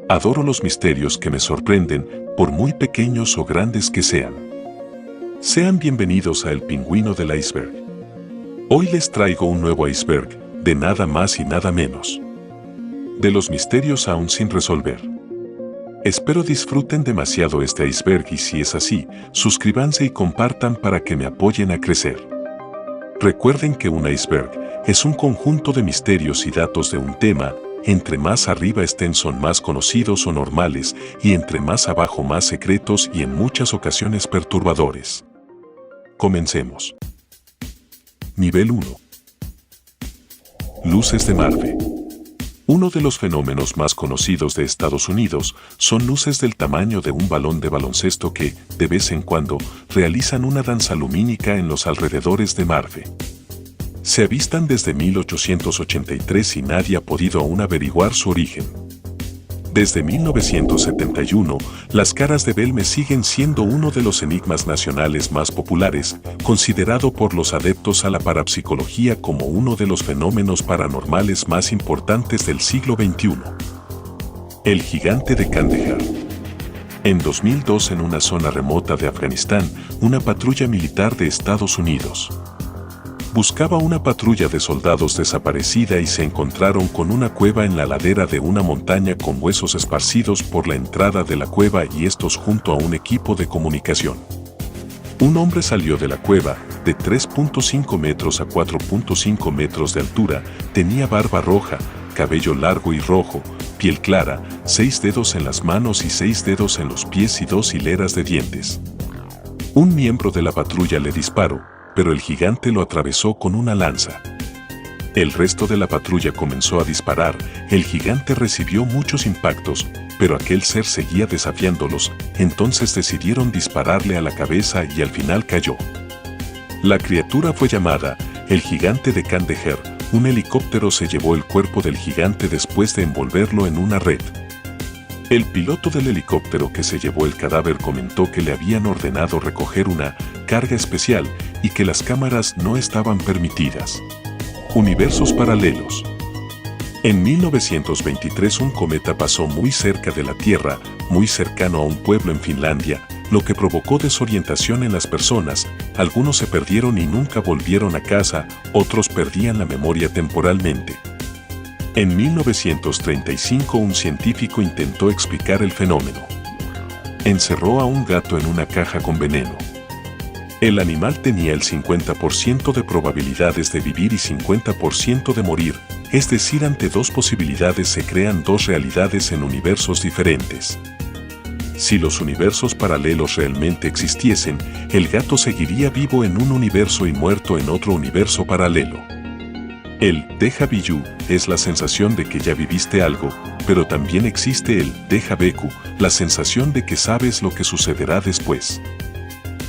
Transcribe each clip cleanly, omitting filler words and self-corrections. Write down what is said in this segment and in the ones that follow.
Adoro los misterios que me sorprenden, por muy pequeños o grandes que sean. Sean bienvenidos a El Pingüino del Iceberg. Hoy les traigo un nuevo iceberg, de nada más y nada menos. De los misterios aún sin resolver. Espero disfruten demasiado este iceberg y si es así, suscríbanse y compartan para que me apoyen a crecer. Recuerden que un iceberg es un conjunto de misterios y datos de un tema. Entre más arriba estén son más conocidos o normales y entre más abajo más secretos y en muchas ocasiones perturbadores. Comencemos. Nivel 1. Luces de Marte. Uno de los fenómenos más conocidos de Estados Unidos son luces del tamaño de un balón de baloncesto que, de vez en cuando, realizan una danza lumínica en los alrededores de Marte. Se avistan desde 1883 y nadie ha podido aún averiguar su origen. Desde 1971, las caras de Belme siguen siendo uno de los enigmas nacionales más populares, considerado por los adeptos a la parapsicología como uno de los fenómenos paranormales más importantes del siglo XXI. El gigante de Kandahar. En 2002, en una zona remota de Afganistán, una patrulla militar de Estados Unidos buscaba una patrulla de soldados desaparecida y se encontraron con una cueva en la ladera de una montaña con huesos esparcidos por la entrada de la cueva y estos junto a un equipo de comunicación. Un hombre salió de la cueva, de 3.5 metros a 4.5 metros de altura, tenía barba roja, cabello largo y rojo, piel clara, 6 dedos en las manos y 6 dedos en los pies y 2 hileras de dientes. Un miembro de la patrulla le disparó, pero el gigante lo atravesó con una lanza. El resto de la patrulla comenzó a disparar, el gigante recibió muchos impactos, pero aquel ser seguía desafiándolos, entonces decidieron dispararle a la cabeza y al final cayó. La criatura fue llamada el gigante de Kandahar. Un helicóptero se llevó el cuerpo del gigante después de envolverlo en una red. El piloto del helicóptero que se llevó el cadáver comentó que le habían ordenado recoger una carga especial y que las cámaras no estaban permitidas. Universos paralelos. En 1923 un cometa pasó muy cerca de la Tierra, muy cercano a un pueblo en Finlandia, lo que provocó desorientación en las personas. Algunos se perdieron y nunca volvieron a casa, otros perdían la memoria temporalmente. En 1935 un científico intentó explicar el fenómeno. Encerró a un gato en una caja con veneno. El animal tenía el 50% de probabilidades de vivir y 50% de morir, es decir, ante dos posibilidades se crean dos realidades en universos diferentes. Si los universos paralelos realmente existiesen, el gato seguiría vivo en un universo y muerto en otro universo paralelo. El déjà vu es la sensación de que ya viviste algo, pero también existe el déjà vu, la sensación de que sabes lo que sucederá después.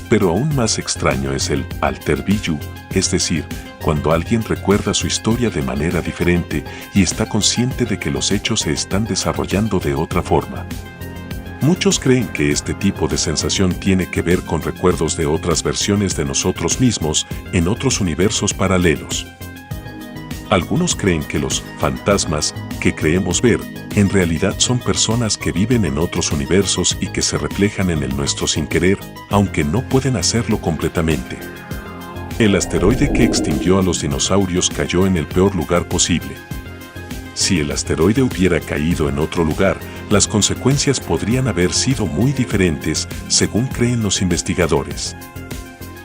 Pero aún más extraño es el alter vu, es decir, cuando alguien recuerda su historia de manera diferente y está consciente de que los hechos se están desarrollando de otra forma. Muchos creen que este tipo de sensación tiene que ver con recuerdos de otras versiones de nosotros mismos en otros universos paralelos. Algunos creen que los fantasmas que creemos ver, en realidad son personas que viven en otros universos y que se reflejan en el nuestro sin querer, aunque no pueden hacerlo completamente. El asteroide que extinguió a los dinosaurios cayó en el peor lugar posible. Si el asteroide hubiera caído en otro lugar, las consecuencias podrían haber sido muy diferentes, según creen los investigadores.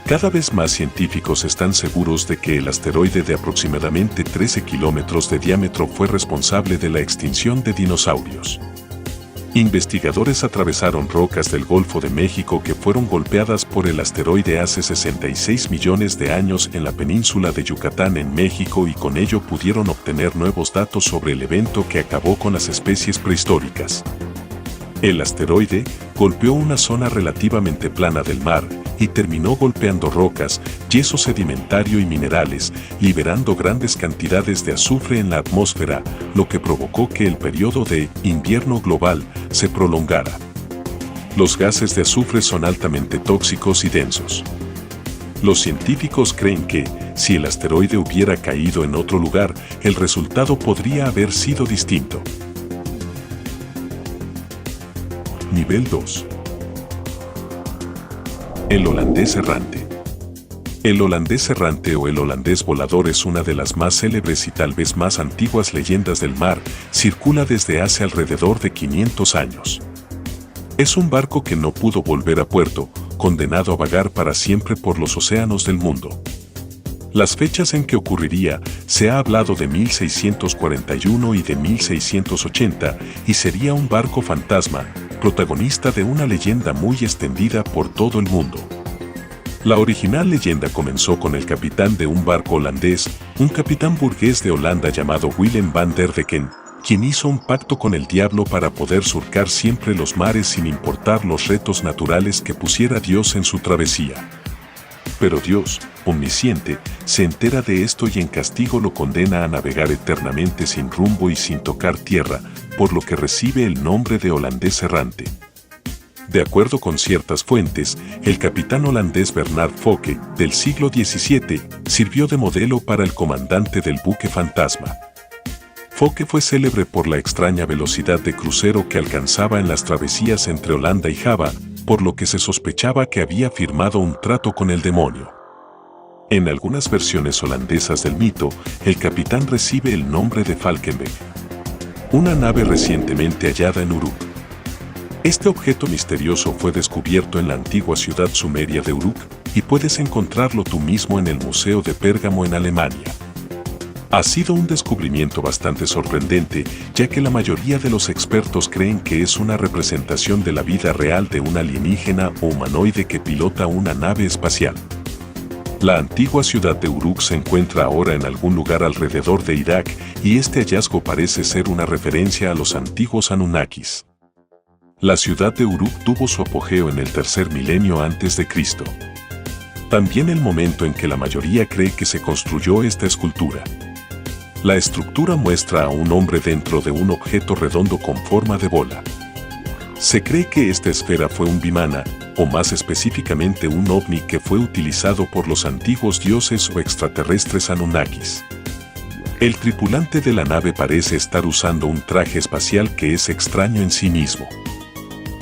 Cada vez más científicos están seguros de que el asteroide de aproximadamente 13 kilómetros de diámetro fue responsable de la extinción de dinosaurios. Investigadores atravesaron rocas del Golfo de México que fueron golpeadas por el asteroide hace 66 millones de años en la península de Yucatán en México y con ello pudieron obtener nuevos datos sobre el evento que acabó con las especies prehistóricas. El asteroide golpeó una zona relativamente plana del mar y terminó golpeando rocas, yeso sedimentario y minerales, liberando grandes cantidades de azufre en la atmósfera, lo que provocó que el periodo de invierno global se prolongara. Los gases de azufre son altamente tóxicos y densos. Los científicos creen que, si el asteroide hubiera caído en otro lugar, el resultado podría haber sido distinto. Nivel 2. El holandés errante. El holandés errante o el holandés volador es una de las más célebres y tal vez más antiguas leyendas del mar, circula desde hace alrededor de 500 años. Es un barco que no pudo volver a puerto, condenado a vagar para siempre por los océanos del mundo. Las fechas en que ocurriría, se ha hablado de 1641 y de 1680, y sería un barco fantasma, protagonista de una leyenda muy extendida por todo el mundo. La original leyenda comenzó con el capitán de un barco holandés, un capitán burgués de Holanda llamado Willem van der Decken, quien hizo un pacto con el diablo para poder surcar siempre los mares sin importar los retos naturales que pusiera Dios en su travesía. Pero Dios, omnisciente, se entera de esto y en castigo lo condena a navegar eternamente sin rumbo y sin tocar tierra, por lo que recibe el nombre de holandés errante. De acuerdo con ciertas fuentes, el capitán holandés Bernard Fouke, del siglo XVII, sirvió de modelo para el comandante del buque fantasma. Fouke fue célebre por la extraña velocidad de crucero que alcanzaba en las travesías entre Holanda y Java, por lo que se sospechaba que había firmado un trato con el demonio. En algunas versiones holandesas del mito, el capitán recibe el nombre de Falkenberg, una nave recientemente hallada en Uruk. Este objeto misterioso fue descubierto en la antigua ciudad sumeria de Uruk y puedes encontrarlo tú mismo en el Museo de Pérgamo en Alemania. Ha sido un descubrimiento bastante sorprendente, ya que la mayoría de los expertos creen que es una representación de la vida real de un alienígena o humanoide que pilota una nave espacial. La antigua ciudad de Uruk se encuentra ahora en algún lugar alrededor de Irak y este hallazgo parece ser una referencia a los antiguos Anunnakis. La ciudad de Uruk tuvo su apogeo en el tercer milenio antes de Cristo. También el momento en que la mayoría cree que se construyó esta escultura. La estructura muestra a un hombre dentro de un objeto redondo con forma de bola. Se cree que esta esfera fue un vimana, o más específicamente un ovni que fue utilizado por los antiguos dioses o extraterrestres Anunnakis. El tripulante de la nave parece estar usando un traje espacial que es extraño en sí mismo.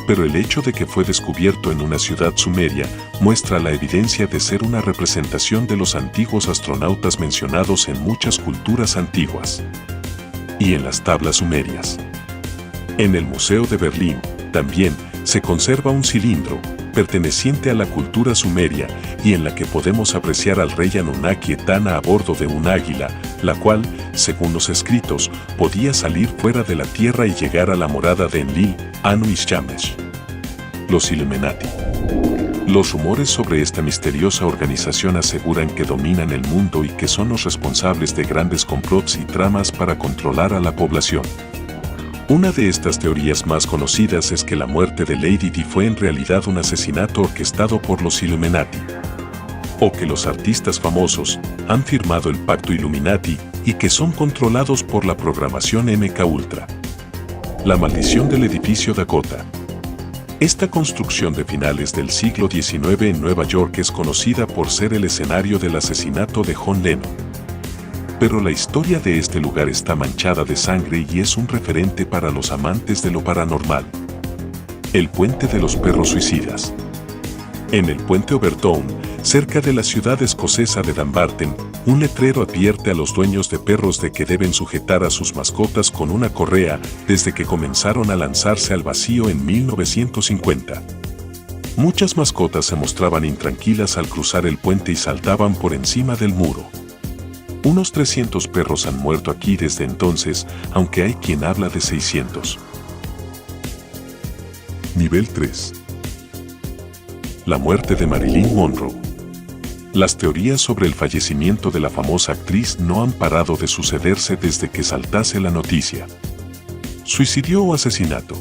Pero el hecho de que fue descubierto en una ciudad sumeria muestra la evidencia de ser una representación de los antiguos astronautas mencionados en muchas culturas antiguas y en las tablas sumerias. En el Museo de Berlín, también, se conserva un cilindro, perteneciente a la cultura sumeria, y en la que podemos apreciar al rey Anunnaki Etana a bordo de un águila, la cual, según los escritos, podía salir fuera de la tierra y llegar a la morada de Enlil, Anu y Shamash. Los Illuminati. Los rumores sobre esta misteriosa organización aseguran que dominan el mundo y que son los responsables de grandes complots y tramas para controlar a la población. Una de estas teorías más conocidas es que la muerte de Lady Di fue en realidad un asesinato orquestado por los Illuminati. O que los artistas famosos han firmado el pacto Illuminati y que son controlados por la programación MK Ultra. La maldición del edificio Dakota. Esta construcción de finales del siglo XIX en Nueva York es conocida por ser el escenario del asesinato de John Lennon. Pero la historia de este lugar está manchada de sangre y es un referente para los amantes de lo paranormal. El puente de los perros suicidas. En el puente Overtown, cerca de la ciudad escocesa de Dumbarton, un letrero advierte a los dueños de perros de que deben sujetar a sus mascotas con una correa desde que comenzaron a lanzarse al vacío en 1950. Muchas mascotas se mostraban intranquilas al cruzar el puente y saltaban por encima del muro. Unos 300 perros han muerto aquí desde entonces, aunque hay quien habla de 600. Nivel 3. La muerte de Marilyn Monroe. Las teorías sobre el fallecimiento de la famosa actriz no han parado de sucederse desde que saltase la noticia. ¿Suicidio o asesinato?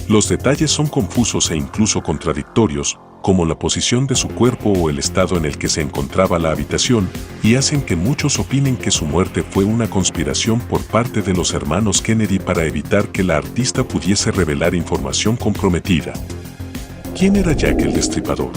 Los detalles son confusos e incluso contradictorios, como la posición de su cuerpo o el estado en el que se encontraba la habitación, y hacen que muchos opinen que su muerte fue una conspiración por parte de los hermanos Kennedy para evitar que la artista pudiese revelar información comprometida. ¿Quién era Jack el Destripador?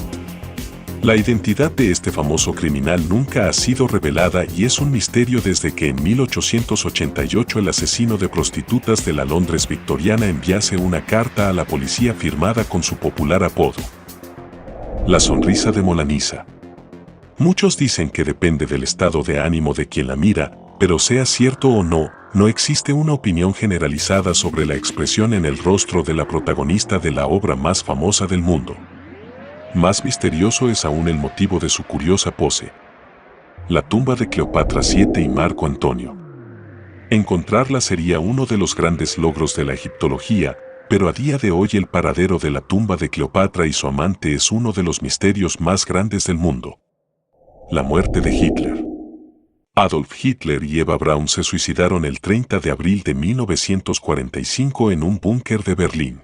La identidad de este famoso criminal nunca ha sido revelada y es un misterio desde que en 1888 el asesino de prostitutas de la Londres victoriana enviase una carta a la policía firmada con su popular apodo: La sonrisa de Mona Lisa. Muchos dicen que depende del estado de ánimo de quien la mira, pero sea cierto o no, no existe una opinión generalizada sobre la expresión en el rostro de la protagonista de la obra más famosa del mundo. Más misterioso es aún el motivo de su curiosa pose: la tumba de Cleopatra VII y Marco Antonio. Encontrarla sería uno de los grandes logros de la egiptología, pero a día de hoy el paradero de la tumba de Cleopatra y su amante es uno de los misterios más grandes del mundo. La muerte de Hitler. Adolf Hitler y Eva Braun se suicidaron el 30 de abril de 1945 en un búnker de Berlín.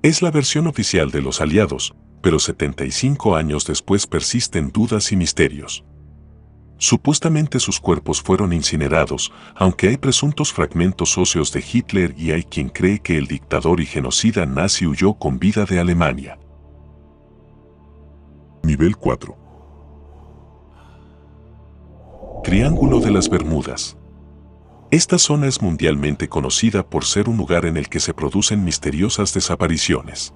Es la versión oficial de los aliados, pero 75 años después persisten dudas y misterios. Supuestamente sus cuerpos fueron incinerados, aunque hay presuntos fragmentos óseos de Hitler y hay quien cree que el dictador y genocida nazi huyó con vida de Alemania. Nivel 4. Triángulo de las Bermudas. Esta zona es mundialmente conocida por ser un lugar en el que se producen misteriosas desapariciones.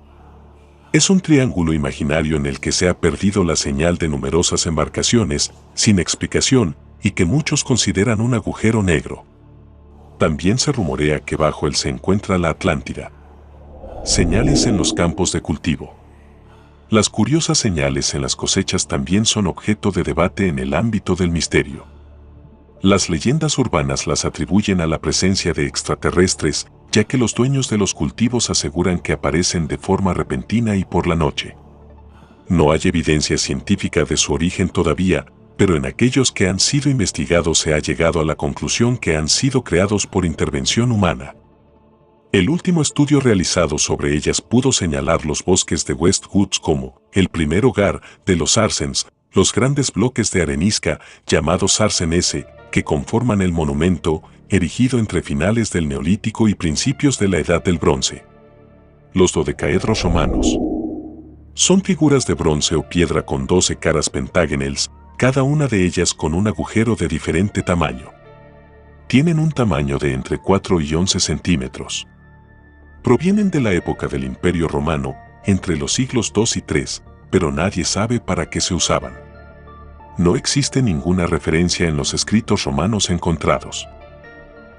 Es un triángulo imaginario en el que se ha perdido la señal de numerosas embarcaciones, sin explicación, y que muchos consideran un agujero negro. También se rumorea que bajo él se encuentra la Atlántida. Señales en los campos de cultivo. Las curiosas señales en las cosechas también son objeto de debate en el ámbito del misterio. Las leyendas urbanas las atribuyen a la presencia de extraterrestres, ya que los dueños de los cultivos aseguran que aparecen de forma repentina y por la noche. No hay evidencia científica de su origen todavía, pero en aquellos que han sido investigados se ha llegado a la conclusión que han sido creados por intervención humana. El último estudio realizado sobre ellas pudo señalar los bosques de West Woods como el primer hogar de los Sarsens, los grandes bloques de arenisca llamados Sarsen S, que conforman el monumento, erigido entre finales del Neolítico y principios de la Edad del Bronce. Los dodecaedros romanos. Son figuras de bronce o piedra con 12 caras pentagonales, cada una de ellas con un agujero de diferente tamaño. Tienen un tamaño de entre 4 y 11 centímetros. Provienen de la época del Imperio Romano, entre los siglos II y III, pero nadie sabe para qué se usaban. No existe ninguna referencia en los escritos romanos encontrados.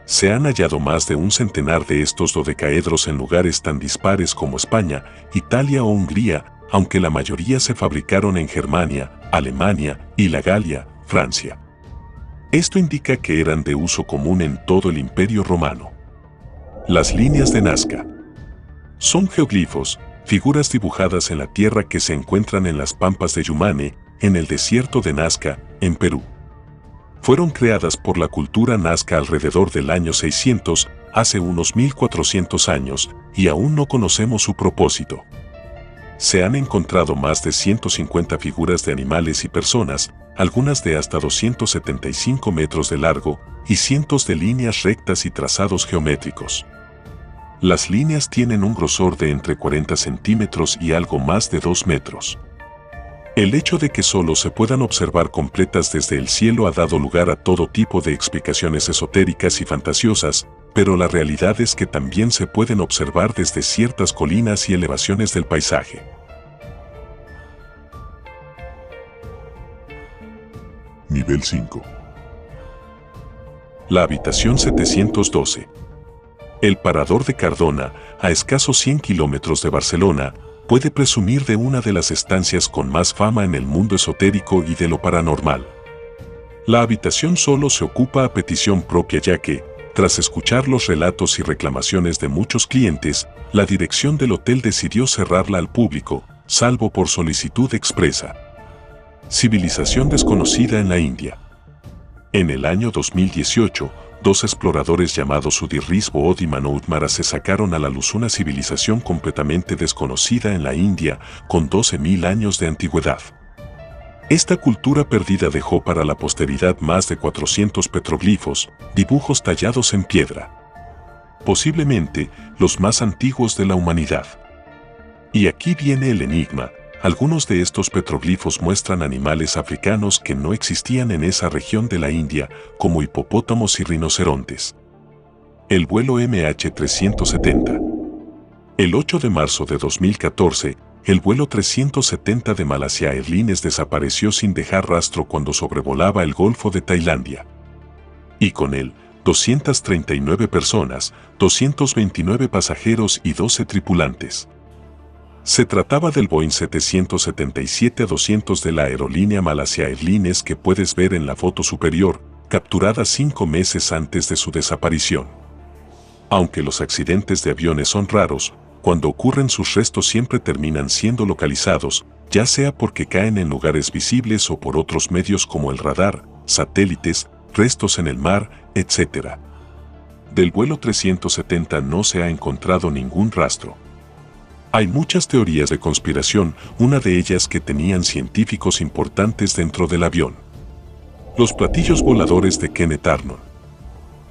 Se han hallado más de un centenar de estos dodecaedros en lugares tan dispares como España, Italia o Hungría, aunque la mayoría se fabricaron en Germania, Alemania y la Galia, Francia. Esto indica que eran de uso común en todo el Imperio Romano. Las líneas de Nazca. Son geoglifos, figuras dibujadas en la tierra que se encuentran en las pampas de Yumane, en el desierto de Nazca, en Perú. Fueron creadas por la cultura nazca alrededor del año 600, hace unos 1400 años, y aún no conocemos su propósito. Se han encontrado más de 150 figuras de animales y personas, algunas de hasta 275 metros de largo, y cientos de líneas rectas y trazados geométricos. Las líneas tienen un grosor de entre 40 centímetros y algo más de 2 metros. El hecho de que solo se puedan observar completas desde el cielo ha dado lugar a todo tipo de explicaciones esotéricas y fantasiosas, pero la realidad es que también se pueden observar desde ciertas colinas y elevaciones del paisaje. Nivel 5. La habitación 712. El Parador de Cardona, a escasos 100 kilómetros de Barcelona, puede presumir de una de las estancias con más fama en el mundo esotérico y de lo paranormal. La habitación solo se ocupa a petición propia ya que, tras escuchar los relatos y reclamaciones de muchos clientes, la dirección del hotel decidió cerrarla al público, salvo por solicitud expresa. Civilización desconocida en la India. En el año 2018, dos exploradores llamados Sudhir Risbod y Manoj Mara se sacaron a la luz una civilización completamente desconocida en la India, con 12.000 años de antigüedad. Esta cultura perdida dejó para la posteridad más de 400 petroglifos, dibujos tallados en piedra. Posiblemente los más antiguos de la humanidad. Y aquí viene el enigma: Algunos de estos petroglifos muestran animales africanos que no existían en esa región de la India, como hipopótamos y rinocerontes. El vuelo MH370. El 8 de marzo de 2014, el vuelo 370 de Malaysia Airlines desapareció sin dejar rastro cuando sobrevolaba el Golfo de Tailandia. Y con él, 239 personas, 229 pasajeros y 12 tripulantes. Se trataba del Boeing 777-200 de la aerolínea Malaysia Airlines que puedes ver en la foto superior, capturada 5 meses antes de su desaparición. Aunque los accidentes de aviones son raros, cuando ocurren sus restos siempre terminan siendo localizados, ya sea porque caen en lugares visibles o por otros medios como el radar, satélites, restos en el mar, etc. Del vuelo 370 no se ha encontrado ningún rastro. Hay muchas teorías de conspiración, una de ellas que tenían científicos importantes dentro del avión. Los platillos voladores de Kenneth Arnold.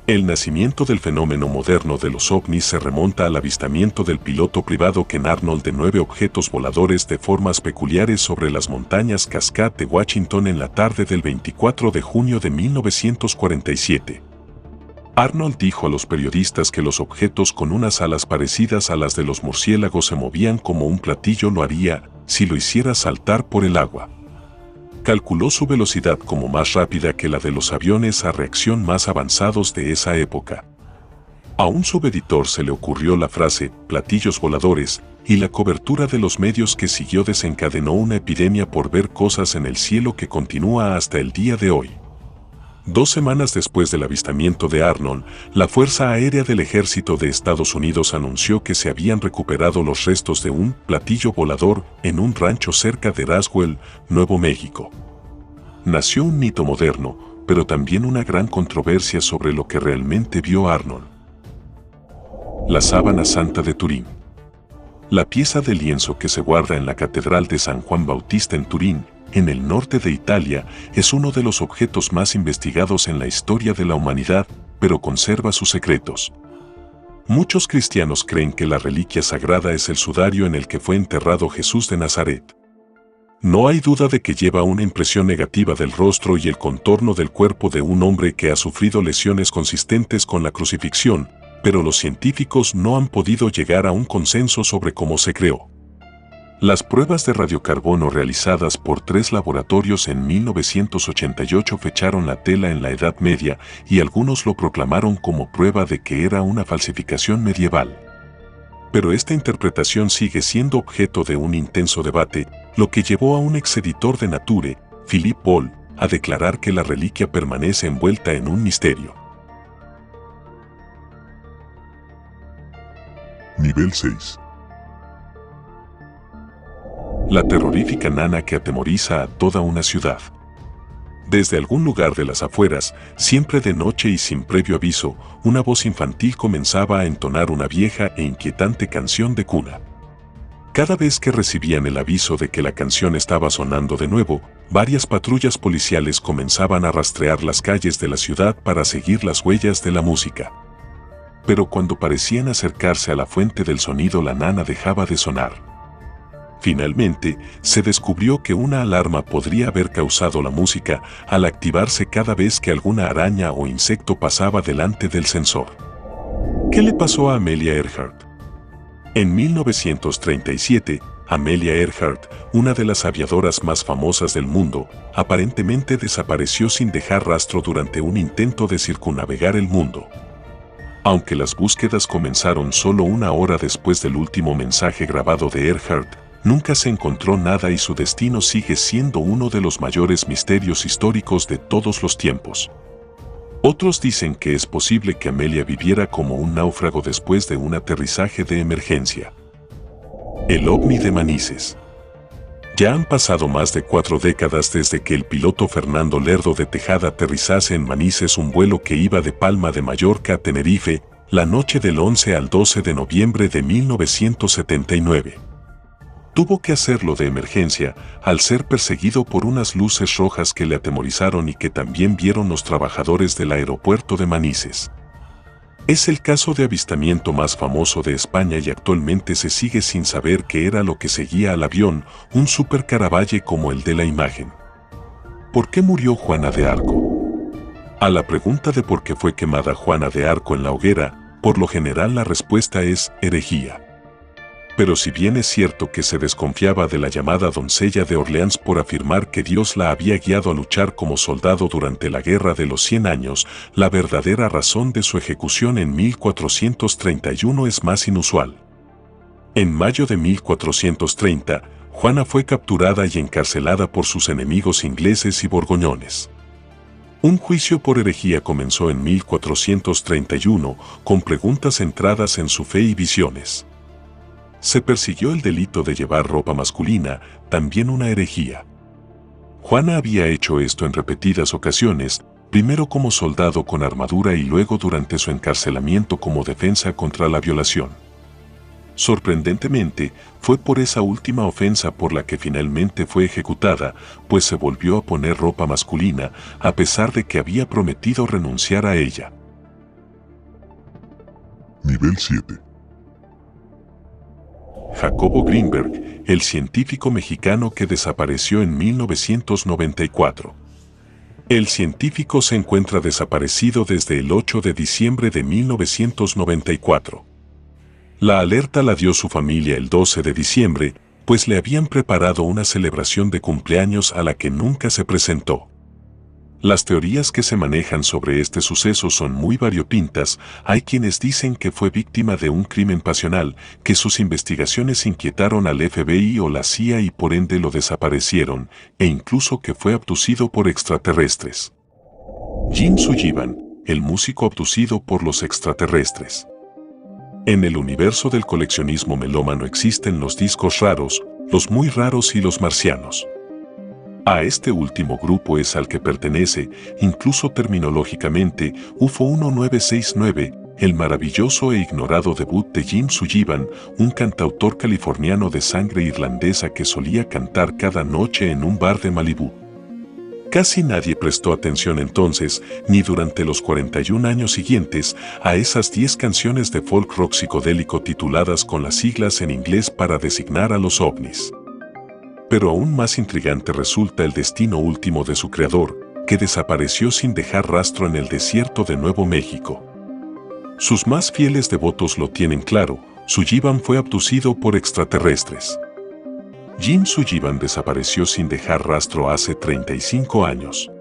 El nacimiento del fenómeno moderno de los ovnis se remonta al avistamiento del piloto privado Ken Arnold de 9 objetos voladores de formas peculiares sobre las montañas Cascade de Washington en la tarde del 24 de junio de 1947. Arnold dijo a los periodistas que los objetos con unas alas parecidas a las de los murciélagos se movían como un platillo lo haría si lo hiciera saltar por el agua. Calculó su velocidad como más rápida que la de los aviones a reacción más avanzados de esa época. A un subeditor se le ocurrió la frase «platillos voladores» y la cobertura de los medios que siguió desencadenó una epidemia por ver cosas en el cielo que continúa hasta el día de hoy. 2 semanas después del avistamiento de Arnold, la Fuerza Aérea del Ejército de Estados Unidos anunció que se habían recuperado los restos de un platillo volador en un rancho cerca de Roswell, Nuevo México. Nació un mito moderno, pero también una gran controversia sobre lo que realmente vio Arnold. La sábana santa de Turín. La pieza de lienzo que se guarda en la Catedral de San Juan Bautista en Turín, en el norte de Italia, es uno de los objetos más investigados en la historia de la humanidad, pero conserva sus secretos. Muchos cristianos creen que la reliquia sagrada es el sudario en el que fue enterrado Jesús de Nazaret. No hay duda de que lleva una impresión negativa del rostro y el contorno del cuerpo de un hombre que ha sufrido lesiones consistentes con la crucifixión, pero los científicos no han podido llegar a un consenso sobre cómo se creó. Las pruebas de radiocarbono realizadas por 3 laboratorios en 1988 fecharon la tela en la Edad Media y algunos lo proclamaron como prueba de que era una falsificación medieval. Pero esta interpretación sigue siendo objeto de un intenso debate, lo que llevó a un exeditor de Nature, Philippe Paul, a declarar que la reliquia permanece envuelta en un misterio. Nivel 6. La terrorífica nana que atemoriza a toda una ciudad. Desde algún lugar de las afueras, siempre de noche y sin previo aviso, una voz infantil comenzaba a entonar una vieja e inquietante canción de cuna. Cada vez que recibían el aviso de que la canción estaba sonando de nuevo, varias patrullas policiales comenzaban a rastrear las calles de la ciudad para seguir las huellas de la música. Pero cuando parecían acercarse a la fuente del sonido, la nana dejaba de sonar. Finalmente, se descubrió que una alarma podría haber causado la música al activarse cada vez que alguna araña o insecto pasaba delante del sensor. ¿Qué le pasó a Amelia Earhart? En 1937, Amelia Earhart, una de las aviadoras más famosas del mundo, aparentemente desapareció sin dejar rastro durante un intento de circunnavegar el mundo. Aunque las búsquedas comenzaron solo 1 hora después del último mensaje grabado de Earhart, nunca se encontró nada y su destino sigue siendo uno de los mayores misterios históricos de todos los tiempos. Otros dicen que es posible que Amelia viviera como un náufrago después de un aterrizaje de emergencia. El ovni de Manises. Ya han pasado más de 4 décadas desde que el piloto Fernando Lerdo de Tejada aterrizase en Manises un vuelo que iba de Palma de Mallorca a Tenerife, la noche del 11 al 12 de noviembre de 1979. Tuvo que hacerlo de emergencia al ser perseguido por unas luces rojas que le atemorizaron y que también vieron los trabajadores del aeropuerto de Manises. Es el caso de avistamiento más famoso de España y actualmente se sigue sin saber qué era lo que seguía al avión, un super Caravalle como el de la imagen. ¿Por qué murió Juana de Arco? A la pregunta de por qué fue quemada Juana de Arco en la hoguera, por lo general la respuesta es herejía. Pero si bien es cierto que se desconfiaba de la llamada doncella de Orleans por afirmar que Dios la había guiado a luchar como soldado durante la Guerra de los 100 años, la verdadera razón de su ejecución en 1431 es más inusual. En mayo de 1430, Juana fue capturada y encarcelada por sus enemigos ingleses y borgoñones. Un juicio por herejía comenzó en 1431 con preguntas centradas en su fe y visiones. Se persiguió el delito de llevar ropa masculina, también una herejía. Juana había hecho esto en repetidas ocasiones, primero como soldado con armadura y luego durante su encarcelamiento como defensa contra la violación. Sorprendentemente, fue por esa última ofensa por la que finalmente fue ejecutada, pues se volvió a poner ropa masculina, a pesar de que había prometido renunciar a ella. Nivel 7. Jacobo Greenberg, el científico mexicano que desapareció en 1994. El científico se encuentra desaparecido desde el 8 de diciembre de 1994. La alerta la dio su familia el 12 de diciembre, pues le habían preparado una celebración de cumpleaños a la que nunca se presentó. Las teorías que se manejan sobre este suceso son muy variopintas. Hay quienes dicen que fue víctima de un crimen pasional, que sus investigaciones inquietaron al FBI o la CIA y por ende lo desaparecieron, e incluso que fue abducido por extraterrestres. Jim Sullivan, el músico abducido por los extraterrestres. En el universo del coleccionismo melómano existen los discos raros, los muy raros y los marcianos. A este último grupo es al que pertenece, incluso terminológicamente, UFO 1969, el maravilloso e ignorado debut de Jim Sullivan, un cantautor californiano de sangre irlandesa que solía cantar cada noche en un bar de Malibú. Casi nadie prestó atención entonces, ni durante los 41 años siguientes, a esas 10 canciones de folk rock psicodélico tituladas con las siglas en inglés para designar a los ovnis. Pero aún más intrigante resulta el destino último de su creador, que desapareció sin dejar rastro en el desierto de Nuevo México. Sus más fieles devotos lo tienen claro, Sullivan fue abducido por extraterrestres. Jim Sullivan desapareció sin dejar rastro hace 35 años.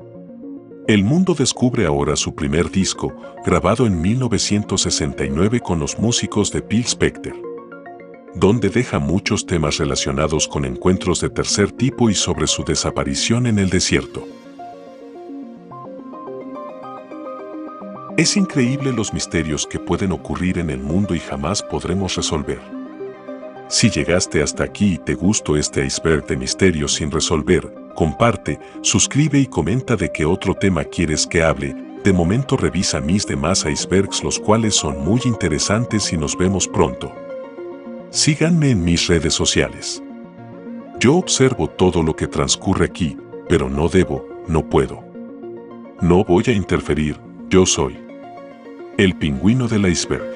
El mundo descubre ahora su primer disco, grabado en 1969 con los músicos de Phil Spector, donde deja muchos temas relacionados con encuentros de tercer tipo y sobre su desaparición en el desierto. Es increíble los misterios que pueden ocurrir en el mundo y jamás podremos resolver. Si llegaste hasta aquí y te gustó este iceberg de misterios sin resolver, comparte, suscribe y comenta de qué otro tema quieres que hable. De momento revisa mis demás icebergs, los cuales son muy interesantes, y nos vemos pronto. Síganme en mis redes sociales. Yo observo todo lo que transcurre aquí, pero no debo, no puedo. No voy a interferir, yo soy el pingüino del iceberg.